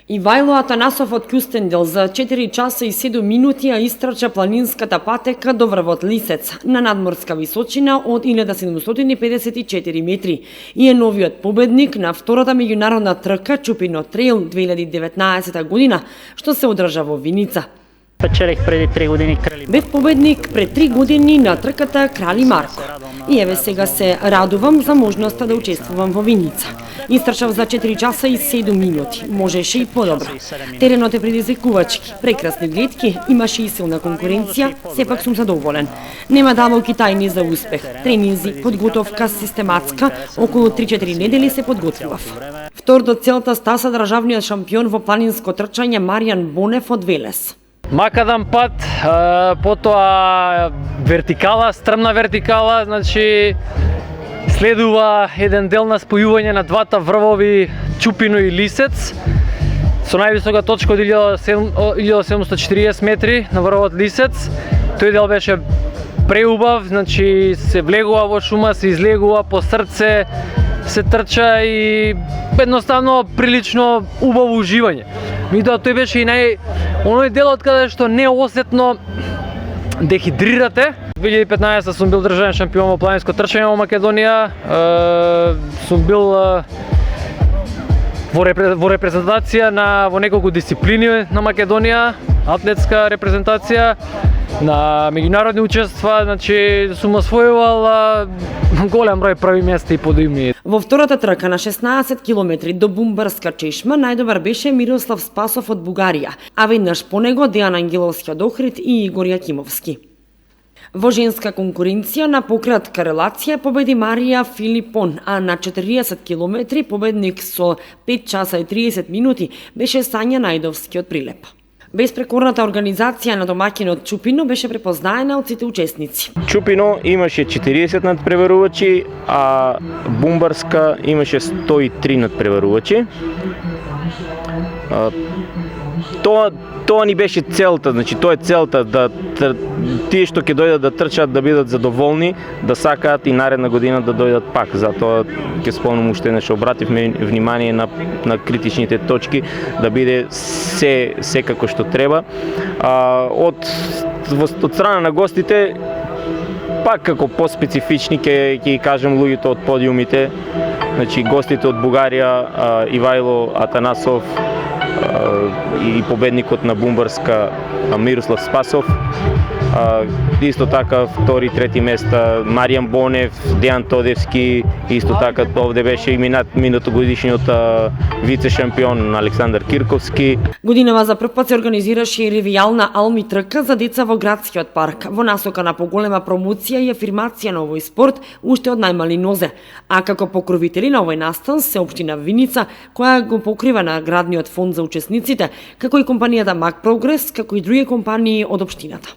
Ивајло Атанасов од Кюстендел за 4 часа и 7 минути ја истрча планинската патека до врвот Лисец на надморска височина од 1754 метри и е новиот победник на втората меѓународна трка Чупино Трейл 2019 година, што се одржа во Виница. Печелих преди 3 години Крали. Бев победник пред 3 години на трката Крали Марко. И еве сега се радувам за можноста да учествувам во Виница. Истрчав за 4 часа и 7 минути. Можеше и подобро. Теренот е предизвикувачки, прекрасни гледки, имаше и силна конкуренција, сепак сум задоволен. Нема давалки тајни за успех. Тренинзи, подготовка систематска, околу 3-4 недели се подготвував. Втор до целта стаса државниот шампион во планинско трчање Маријан Бонев од Велес. Макадан пат, потоа вертикала, стрмна вертикала, значи следува еден дел на спојување на двата врвови Чупино и Лисец со највисока точка од 1740 метри на врвот Лисец. Тој дел беше преубав, значи се влегува во шума, се излегува по срце, се трча и едноставно прилично убаво уживање. Меѓутоа тој беше и оној делот каде што неосетно дехидрирате. 2015 сум бил државен шампион во планинско трчање во Македонија. Сум бил во репрезентација во неколку дисциплини на Македонија, атлетска репрезентација, на меѓународни учества, значи сум освојувал голем број први места и подиуми. Во втората трка на 16 километри до Бумбарска чешма најдобар беше Мирослав Спасов од Бугарија, а веднаш по него Дејан Ангеловски од Охрид и Игор Јакимовски. Во женска конкуренција на пократка релација победи Марија Филипон, а на 40 километри победник со 5 часа и 30 минути беше Сања Најдовски од Прилеп. Беспрекорната организација на домаќинот Чупино беше препознаена од сите учесници. Чупино имаше 40 надпреварувачи, а Бумбарска имаше 103 надпреварувачи. Тоа ни беше целта, значи тоа е целта да тие што ќе дојдат да трчаат да бидат задоволни, да сакаат и наредна година да дојдат пак. Затоа ќе спомнам уште еднаш, обративме внимание на критичните точки, да биде се како што треба. Од страна на гостите, пак како поспецифични ќе кажем луѓето од подиумите, значи гостите од Бугарија, Ивајло Атанасов и победникот на Бумбарска Мирослав Спасов. Исто така втори, трети места Маријан Бонев, Дејан Тодевски, исто така овде беше и минатогодишниот вице шампион Александар Кирковски. Годинава за прв пат се организираше и ревијална Алми трка за деца во градскиот парк, во насока на поголема промоција и афирмација на овој спорт уште од најмали нозе. А како покровители на овој настан се општина Виница, која го покрива на градниот фонд за учесниците, како и компанијата Мак Прогрес, како и други компании од општината.